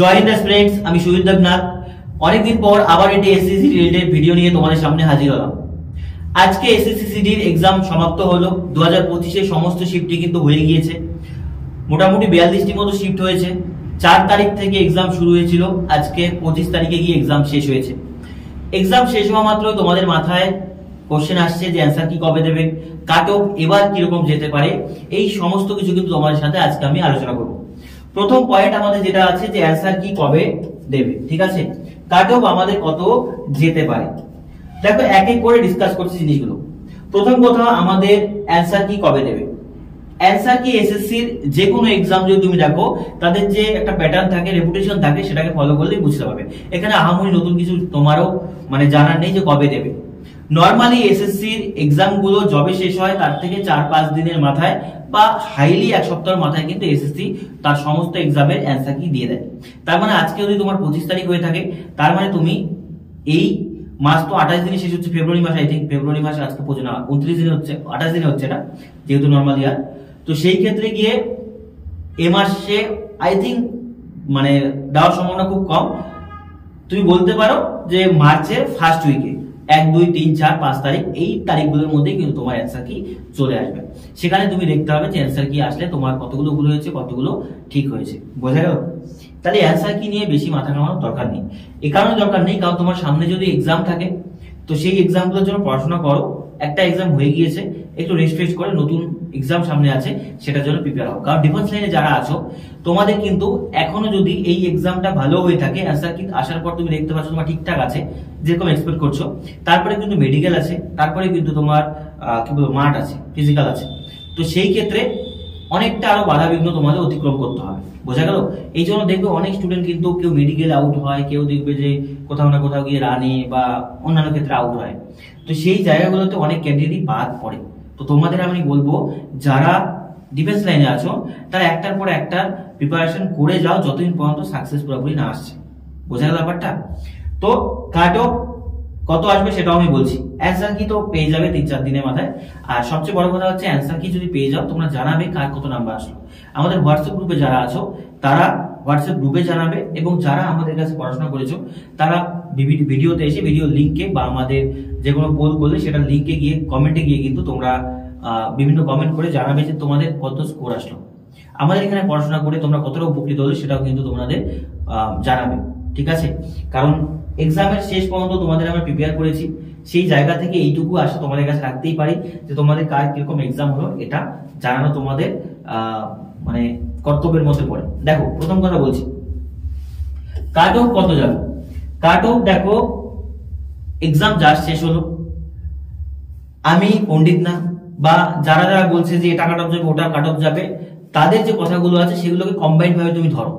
জয় Hind friends, আমি সুজিত দেবনাথ। অনেকদিন পর আবার এটি এসএসসি রিলেটেড ভিডিও নিয়ে তোমাদের সামনে হাজির হলাম। আজকে এসএসসি সিডির এক্সাম সমাপ্ত হলো। 2025 সমস্ত শিফটই কিন্তু হয়ে গিয়েছে। মোটামুটি 42টি মতো শিফট হয়েছে। 4 তারিখ থেকে এক্সাম শুরু হয়েছিল, আজকে 25 তারিখে গিয়ে এক্সাম শেষ হয়েছে। এক্সাম শেষ হওয়া মাত্র তোমাদের মাথায় কোশ্চেন আসছে যে অ্যান্সার কি কবে দেবে, কাট অফ এবার কিরকম যেতে পারে, এই সমস্ত কিছু কিন্তু তোমাদের সাথে আজকে আমি আলোচনা করব। প্রথম পয়েন্ট আমাদের যেটা আছে যে অ্যান্সার কি কবে দেবে, ঠিক আছে, কাট অফ আমাদের কত যেতে পারে। দেখো এক এক করে ডিসকাস করছি জিনিসগুলো। প্রথম কথা, আমাদের অ্যান্সার কি কবে দেবে। অ্যান্সার কি এসএসসির যে কোনো এক্সাম যদি তুমি দেখো, তাদের যে একটা প্যাটার্ন থাকে, রেপুটেশন থাকে, সেটাকে ফলো করলেই বুঝতে পারবে। এখানে আহামরি নতুন কিছু তোমারও জানার নেই যে কবে দেবে। নর্মালি এসএসসির এক্সাম গুলো যবে শেষ হয় তার থেকে 4-5 দিনের মাথায় বা হাইলি এক সপ্তাহের মাথায় কিন্তু এসএসসি তার সমস্ত এক্সামের অ্যান্সার কি দিয়ে দেয়। তার মানে আজকে যদি তোমার 25 তারিখ হয়ে থাকে, তার মানে তুমি এই মাস তো 28 দিনে শেষ হচ্ছে, ফেব্রুয়ারি মাস, আই থিঙ্ক ফেব্রুয়ারি মাসে আজকে 29 দিনে হচ্ছে, 28 দিনে হচ্ছে না, যেহেতু নর্মাল ইয়ার। তো সেই ক্ষেত্রে গিয়ে এ মাসে আই থিঙ্ক দেওয়ার সম্ভাবনা খুব কম। তুমি বলতে পারো যে মার্চের ফার্স্ট উইকে 1, 2, 3, 4, 5 তারিখ, এই তারিখগুলোর মধ্যেই কিন্তু তোমার অ্যান্সার কি চলে আসবে। সেখানে তুমি দেখতে হবে যে অ্যান্সার কি আসলে তোমার কতগুলো ভুল হয়েছে, কতগুলো ঠিক হয়েছে। বোঝা গেল? তাহলে অ্যান্সার কি নিয়ে বেশি মাথা ঘামানোর দরকার নেই। এই কারণে দরকার নেই, কারণ তোমার সামনে যদি এক্সাম থাকে তো সেই এক্সামগুলোর জন্য পড়াশোনা করো। একটা এক্সাম হয়ে গিয়েছে, একটু রেস্ট করে নতুন এক্সাম সামনে আছে, সেটার জন্য প্রিপেয়ার হও। কারণ ডিফেন্স লাইনে যারা আছো, তোমাদের কিন্তু এখনো যদি এই এক্সামটা ভালো হয়ে থাকে, অ্যান্সার কি আসার পর তুমি দেখতে পাচ্ছ তোমার ঠিকঠাক আছে, যেরকম এক্সপেক্ট করছো, তারপরে কিন্তু মেডিকেল আছে, তারপরে কিন্তু তোমার কি বলবো মাঠ আছে, ফিজিক্যাল আছে। তো সেই ক্ষেত্রে অনেকটা আরো বাধা বিঘ্ন তোমাদের অতিক্রম করতে হবে। বোঝা গেল? এই জন্য দেখবে অনেক স্টুডেন্ট কিন্তু কেউ মেডিকেল আউট হয়, কেউ দেখবে যে কোথাও না কোথাও গিয়ে রানে বা অন্যান্য ক্ষেত্রে আউট হয়। তো সেই জায়গাগুলোতে অনেক ক্যান্ডিডেট বাদ পড়ে। তো তোমাদের আমি বলবো, যারা ডিফেন্স লাইনে আছো, তারা একটার পর একটা প্রিপারেশন করে যাও যতদিন পর্যন্ত সাকসেস পুরোপুরি না আসছে। বোঝা গেল ব্যাপারটা? তো কাট অফ কত আসবে সেটাও আমি বলছি। অ্যান্সার কি তো পেয়ে যাবে 3-4 দিনের মাথায়। আর সবচেয়ে বড় কথা হচ্ছে, অ্যান্সার কি যদি পেয়ে যাও, তোমরা জানাবে কার কত নাম্বার আসলো। আমাদের হোয়াটসঅ্যাপ গ্রুপে যারা আছো, তারা হোয়াটসঅ্যাপ গ্রুপে জানাবে, এবং যারা আমাদের কাছে পড়াশোনা করেছো, তারা ভিডিওতে এসে ভিডিও লিঙ্কে বা আমাদের যে কোনো পোল করলে সেটা লিঙ্কে গিয়ে কমেন্টে গিয়ে কিন্তু তোমরা বিভিন্ন কমেন্ট করে জানাবে যে তোমাদের কত স্কোর আসলো। আমাদের এখানে পড়াশোনা করে তোমরা কতটা উপকৃত হলে সেটাও কিন্তু তোমাদের জানাবে, ঠিক আছে? কারণ এক্সামের শেষ পর্যন্ত তোমাদের আমরা প্রিপেয়ার করেছি, সেই জায়গা থেকে এইটুকু আশা তোমাদের কাছে রাখতেই পারি যে তোমাদের কার কিরকম এক্সাম হলো এটা জানানো তোমাদের কর্তব্যের মধ্যে পড়ে। দেখো প্রথম কথা বলছি, কাট অফ কত যাবে। কাট অফ দেখো, এক্সাম জাস্ট শেষ হলো, আমি পণ্ডিত না, বা যারা যারা বলছে যে এটা কাট অফ যাবে ওটা কাট অফ যাবে, তাদের যে কথাগুলো আছে সেগুলোকে কম্বাইন্ড ভাবে তুমি ধরো।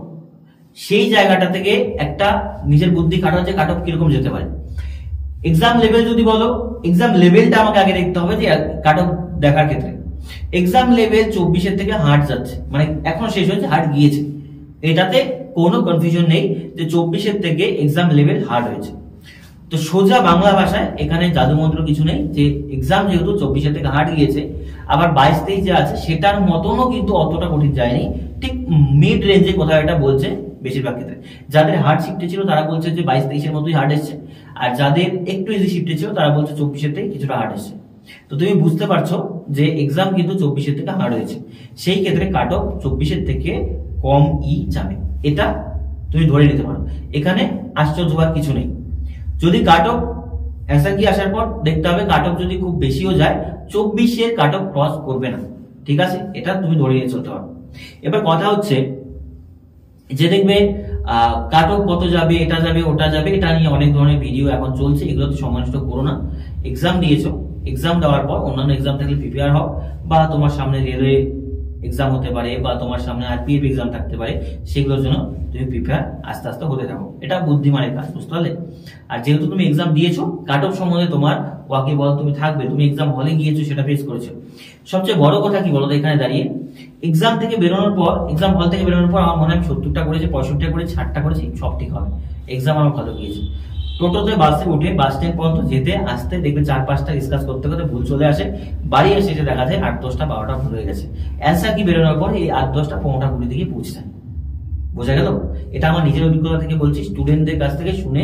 সেই জায়গাটা থেকে একটা নিজের বুদ্ধি খাটাও যে কাট অফ কিরকম যেতে পারে। এক্সাম লেভেল যদি বলো, এক্সাম লেভেলটা আমাকে আগে দেখতে হবে যে কাট অফ দেখার ক্ষেত্রে। এক্সাম লেভেল 24-এর থেকে হার্ড যাচ্ছে, এখনো শেষ হয়েছে, হার্ড গিয়েছে, এটাতে কোনো কনফিউশন নেই যে 24-এর থেকে এক্সাম লেভেল হার্ড হয়েছে। তো সোজা বাংলা ভাষায় এখানে জাদুমন্ত্র কিছু নেই, যে এক্সাম যেহেতু 24-এর থেকে হার্ড গিয়েছে, আবার 22-23 যে আছে সেটার মতনও কিন্তু অতটা কঠিন যায়নি, ঠিক মিড রেঞ্জে কোথাও এটা বলছে বেশিরভাগ ক্ষেত্রে। যাদের হার্ড শিফটে ছিল তারা বলছে যে 22-23-এর মতোই হার্ড এসছে, আর যাদের একটু ইজি শিফটে ছিল তারা বলছে 24-এর থেকে কিছুটা হার্ড এসছে। তো তুমি বুঝতে পারছো যে এক্সাম কিন্তু 24-এর থেকে হার্ড হয়েছে। সেই ক্ষেত্রে কাট অফ 24-এর থেকে কম যাবে, এটা তুমি ধরে নিতে পারো। এখানে আশ্চর্য হওয়ার কিছু নেই। যদি কাট অফ অ্যান্সার কি আসার পর দেখতে হবে, কাট অফ যদি খুব বেশিও যায়, 24-এর কাট অফ ক্রস করবে না, ঠিক আছে? এটা তুমি ধরে নিয়ে চলতে পারো। এবার কথা হচ্ছে যে দেখবে কাট অফ কত যাবে, এটা যাবে ওটা যাবে, এটা নিয়ে অনেক ধরনের ভিডিও এখন চলছে, এগুলো তো সময় নষ্ট করো না। এক্সাম দিয়েছো, এক্সাম দেওয়ার পর অন্যান্য এক্সাম থাকলে প্রিপেয়ার হও, বা তোমার সামনে রেলওয়ে এক্সাম হতে পারে, বা তোমার সামনে আরপিএফ এক্সাম থাকতে পারে, সেগুলোর জন্য তুমি প্রিপেয়ার আস্তে আস্তে হতে থাকো। এটা বুদ্ধিমানের কাজ, বুঝতে পারলে? আর যেহেতু তুমি এক্সাম দিয়েছো, কাট অফ সম্বন্ধে তোমার ওয়াকিবল তুমি থাকবে, তুমি এক্সাম হলে গিয়েছো, সেটা ফেস করেছো। সবচেয়ে বড় কথা কি বলতো, এখানে দাঁড়িয়ে এক্সাম থেকে বেরোনোর পর, এক্সাম হল থেকে বেরোনোর পর আমার মনে হয় 70টা করেছে, 65টা করেছে, 60টা করেছে, সব ঠিক হবে। এক্সাম আমার ভালো গিয়েছে। টোটোতে বাসে উঠে বাস স্ট্যান্ড পর্যন্ত যেতে আসতে দেখবে 4-5টা ডিসকাস করতে করতে ভুল চলে আসে, বাড়ি এসে দেখা যায় 8-10টা 12টা ভুল হয়ে গেছে। অ্যান্সার কি বেরোনোর পর এই 8-10টা 15টা 20 দিকে পৌঁছে যায়। বোঝা গেল? এটা আমার নিজের অভিজ্ঞতা থেকে বলছি, স্টুডেন্টদের কাছ থেকে শুনে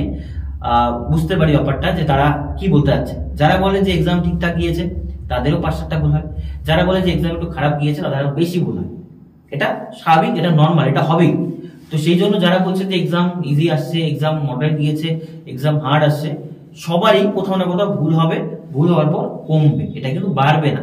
বুঝতে পারি ব্যাপারটা যে তারা কি বলতে চাচ্ছে। যারা বলে যে এক্সাম ঠিকঠাক গিয়েছে তাদেরও 5-7টা ভুল হয়, যারা বলে যে এক্সাম একটু খারাপ গিয়েছে তাদেরও বেশি ভুল হয়। এটা স্বাভাবিক, এটা নর্মাল, এটা হবেই। তো সেই জন্য যারা বলছে যে এক্সাম ইজি আসছে, এক্সাম মডারেট গিয়েছে, এক্সাম হার্ড আসছে, সবারই কোথাও না কোথাও ভুল হবে। ভুল হওয়ার পর কমবে, এটা কিন্তু বাড়বে না।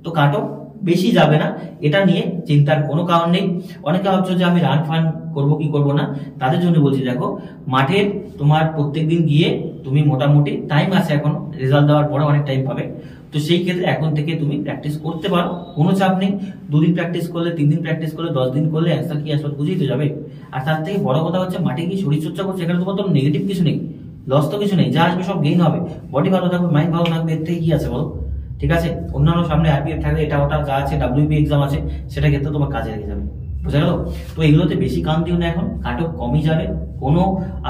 তো কাট অফ বেশি যাবে না, এটা নিয়ে চিন্তার কোনো কারণ নেই। অনেকে ভাবছো যে আমি রান ফান করবো কি করবো না, তাদের জন্য বলছি দেখো মাঠে তোমার প্রত্যেকদিন গিয়ে তুমি মোটামুটি টাইম আছে, এখন রেজাল্ট দেওয়ার পরে অনেক টাইম পাবে। তো সেই ক্ষেত্রে এখন থেকে তুমি প্র্যাকটিস করতে পারো, কোনো চাপ নেই। 2 দিন প্র্যাকটিস করলে, 3 দিন প্র্যাকটিস করলে, 10 দিন করলে অ্যান্সার কি আসলে বুঝেই তো যাবে। আর তার থেকে বড় কথা হচ্ছে মাঠে গিয়ে শরীরচর্চা করছে, এখানে তোমার তো নেগেটিভ কিছু নেই, লস তো কিছু নেই, যা আসবে সব গেইন হবে। বডি ভালো থাকবে, মাইন্ড ভালো থাকবে, এর থেকে কি আছে বলো? ঠিক আছে, অন্যান্য সামনে আরপিএফ থাকবে, এটা ওটা যা আছে, ডাব্লিউপি এক্সাম আছে, সেটা ক্ষেত্রে তোমার কাজে লেগে যাবে। বুঝা গেল? তো এগুলোতে বেশি কান দিও না, এখন কাট অফ কমই যাবে, কোনো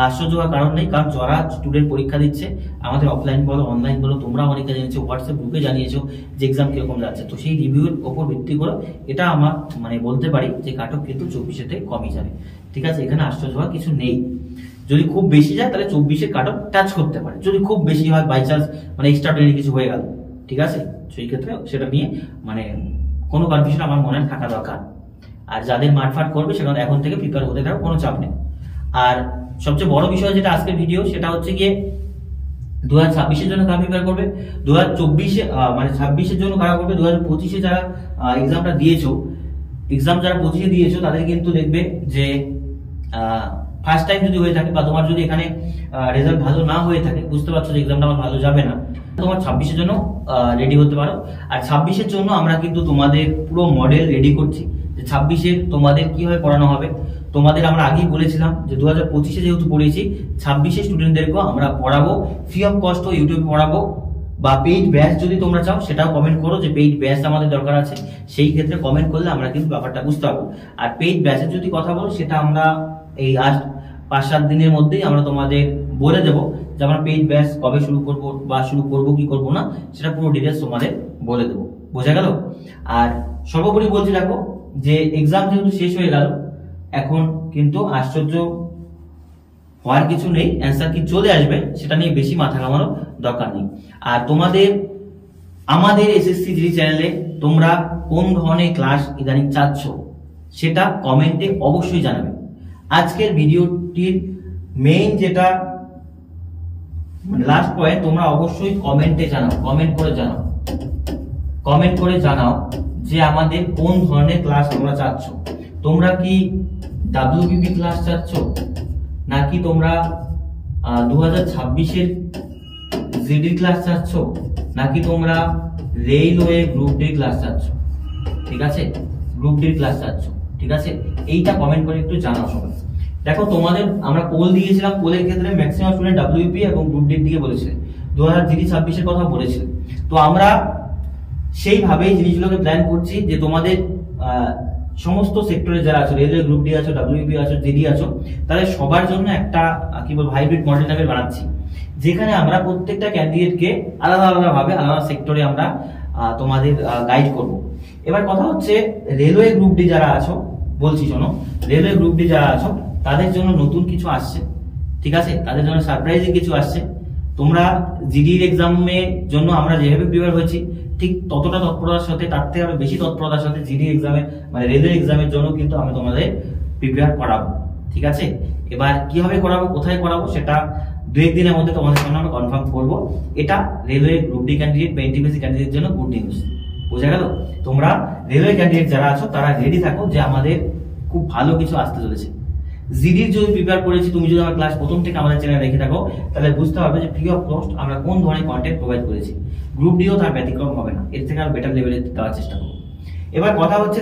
আশ্চর্য হওয়ার কারণ নেই। কারণ যারা স্টুডেন্ট পরীক্ষা দিচ্ছে, আমাদের অফলাইন বলো অনলাইন বলো, তোমরা অনেকে জানিয়েছো, হোয়াটসঅ্যাপ গ্রুপে জানিয়েছো যে এক্সাম কিরকম যাচ্ছে। তো সেই রিভিউর ওপর ভিত্তি করে এটা আমার মানে বলতে পারি যে কাট অফ কিন্তু 24-এ কমই যাবে। ঠিক আছে, এখানে আশ্চর্য হওয়ার কিছু নেই। যদি খুব বেশি যায় তাহলে 24-এর কাট অফ টাচ করতে পারে, যদি খুব বেশি হয় বাই চান্স মানে এক্সট্রা ট্রেনিং কিছু হয়ে গেল, ঠিক আছে, সেই ক্ষেত্রে সেটা নিয়ে মানে কোনো কনফিউশন আমার মনে থাকা দরকার। আর যাদের মাঠফাট করবে সেখানে এখন থেকে প্রিপেয়ার হতে থাকো, কোনো চাপ নেই। আর সবচেয়ে বড় বিষয় যেটা আজকের ভিডিও, সেটা হচ্ছে গিয়ে 2026-এর জন্য কারা প্রিপেয়ার করবে, 2024-এ মানে 26-এর জন্য কারা করবে, 2025-এ যারা এক্সামটা দিয়েছো, এক্সাম যারা 25-এ দিয়েছো তাদের কিন্তু দেখবে যে ফার্স্ট টাইম যদি হয়ে থাকে বা তোমার যদি এখানে রেজাল্ট ভালো না হয়ে থাকে, বুঝতে পারছো যে এক্সামটা আমার ভালো যাবে না, তোমার 26-এর জন্য রেডি হতে পারো। আর 26-এর জন্য আমরা কিন্তু তোমাদের পুরো মডেল রেডি করছি, যে 26-এর তোমাদের কিভাবে পড়ানো হবে। তোমাদের আমরা আগেই বলেছিলাম যে 2025-এ যেহেতু পড়েছি, 26-এর স্টুডেন্টদেরকেও আমরা পড়াবো ফ্রি অফ কস্ট, ইউটিউবে পড়াবো। বা পেইড ব্যাচ যদি তোমরা চাও সেটাও কমেন্ট করো যে পেইড ব্যাচ আমাদের দরকার আছে, সেই ক্ষেত্রে কমেন্ট করলে আমরা কিন্তু ব্যাপারটা বুঝতে পারবো। আর পেইড ব্যাচের যদি কথা বলো, সেটা আমরা এই আজ 5-7 দিনের মধ্যেই আমরা তোমাদের বলে দেবো যে আমরা পেইড ব্যাচ কবে শুরু করব বা শুরু করব কি করব না, সেটা পুরো ডিটেলস তোমাদের বলে দেবো। বোঝা গেল? আর সর্বোপরি বলছি দেখো যে এক্সাম যেহেতু শেষ হয়ে গেল, এখন কিন্তু আশ্চর্য হওয়ার কিছু নেই, অ্যান্সার কি চলে আসবে সেটা নিয়ে বেশি মাথা ঘামানোর দরকার নেই। আর তোমাদের আমাদের এসএসসি জিডি চ্যানেলে তোমরা কোন ধরনের ক্লাস ইদানিং চাচ্ছ সেটা কমেন্টে অবশ্যই জানাবে। আজকের ভিডিওটির মেইন যেটা লাস্ট পয়েন্ট, তোমরা অবশ্যই কমেন্টে জানাও, কমেন্ট করে জানাও যে আমাদের কোন ধরনের ক্লাস তোমরা চাচ্ছ। তোমরা কি ডাব্লিউবিপি ক্লাস চাচ্ছ, নাকি তোমরা 2026-এর জিডি ক্লাস চাচ্ছ, নাকি তোমরা রেলওয়ে গ্রুপ ডি ক্লাস চাচ্ছ? ঠিক আছে, গ্রুপ ডি ক্লাস চাচ্ছ, ঠিক আছে, এইটা কমেন্ট করে একটু জানাও সবাই। দেখো তোমাদের আমরা পোল দিয়েছিলাম, পোলের ক্ষেত্রে ম্যাক্সিমাম স্টুডেন্ট ডাব্লিউপি এবং গ্রুপ ডি দিকে বলেছে, 2026-এর কথা বলেছে। তো আমরা সেইভাবেই জিনিসগুলোকে প্ল্যান করছি যে তোমাদের সমস্ত সেক্টরে যারা আছো, রেলওয়ে গ্রুপ ডি আছো, ডাব্লিউপি আছো, জিডি আছো, তাদের সবার জন্য একটা কি বলবো হাইব্রিড মডেল টাইপের বানাচ্ছি, যেখানে আমরা প্রত্যেকটা ক্যান্ডিডেটকে আলাদা আলাদা ভাবে আলাদা সেক্টরে আমরা তোমাদের গাইড করব। এবার কথা হচ্ছে রেলওয়ে গ্রুপ ডি যারা আছো, বলছি শোনো, রেলওয়ে গ্রুপ ডি যারা আছো তাদের জন্য নতুন কিছু আসছে, ঠিক আছে, তাদের জন্য সারপ্রাইজিং কিছু আসছে। তোমরা জিডির এক্সামের জন্য আমরা যেভাবে প্রিপেয়ার হয়েছি, ঠিক ততটা তৎপরতার সাথে, তার থেকে আরো বেশি তৎপরতার সাথে জিডি এক্সামে মানে রেলওয়ে এক্সামের জন্য কিন্তু আমি তোমাদের প্রিপেয়ার করাবো। ঠিক আছে, এবার কিভাবে করাবো, কোথায় করাবো, সেটা 2-1 দিনের মধ্যে তোমাদের সামনে আমরা কনফার্ম করবো। এটা রেলওয়ে গ্রুপ ডি ক্যান্ডিডেট বা এনটিপিসি ক্যান্ডিডেটের জন্য গুড নিউজ। বোঝা গেল? তোমরা রেলওয়ে ক্যান্ডিডেট যারা আছো তারা রেডি থাকো যে আমাদের খুব ভালো কিছু আসতে চলেছে। জিডির যদি প্রিপেয়ার করেছি, তুমি যদি আমার ক্লাস প্রথম থেকে আমাদের চ্যানেলে রেখে থাকো, তাহলে বুঝতে পারবে যে ফ্রি অফ কস্ট আমরা কোন ধরনের কন্টেন্ট প্রোভাইড করেছি। গ্রুপ ডিও তার ব্যতিক্রম হবে না, এর থেকে আরো বেটার লেভেলে দেওয়ার চেষ্টা করবো। এবার কথা হচ্ছে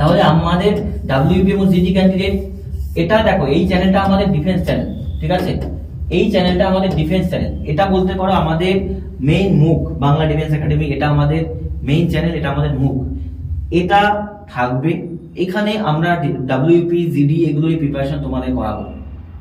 তাহলে আমাদের ডাব্লিউপি এবং জিডি ক্যান্ডিডেট, এটা দেখো এই চ্যানেলটা আমাদের ডিফেন্স চ্যানেল, ঠিক আছে, এই চ্যানেলটা আমাদের ডিফেন্স চ্যানেল, এটা বলতে পারো আমাদের মেইন মুখ, বাংলা ডিফেন্স একাডেমি, এটা আমাদের মেইন চ্যানেল, এটা আমাদের মুখ, এটা থাকবে। এখানে আমরা ডাব্লিউপি জিডি এগুলোই প্রিপারেশন তোমাদের করাবো,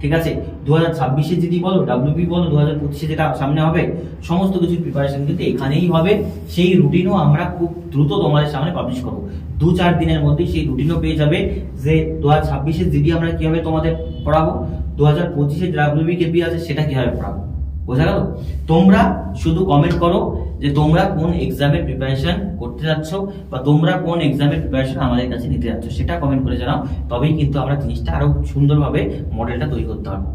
ঠিক আছে, 2026-এ জিডি বলো, ডাব্লিউবি বলো, 2025-এ যেটা সামনে হবে, সমস্ত কিছু প্রিপারেশন কিন্তু এখানেই হবে। সেই রুটিনও আমরা খুব দ্রুত তোমাদের সামনে পাবলিশ করবো, 2-4 দিনের মধ্যে সেই রুটিনও পেয়ে যাবে যে 2026-এর জিডি আমরা কিভাবে তোমাদের পড়াবো, 2025-এ ডাব্লিউবি কেপি আছে সেটা কিভাবে পড়াবো। বোঝা গেল? তোমরা শুধু কমেন্ট করো যে তোমরা কোন এক্সামের প্রিপারেশন করতে যাচ্ছ বা তোমরা কোন এক্সামের প্রিপারেশন আমাদের কাছে নিতে যাচ্ছ, সেটা কমেন্ট করে জানাও। তবেই কিন্তু আমরা জিনিসটা আরো সুন্দরভাবে মডেলটা তৈরি করতে পারবো।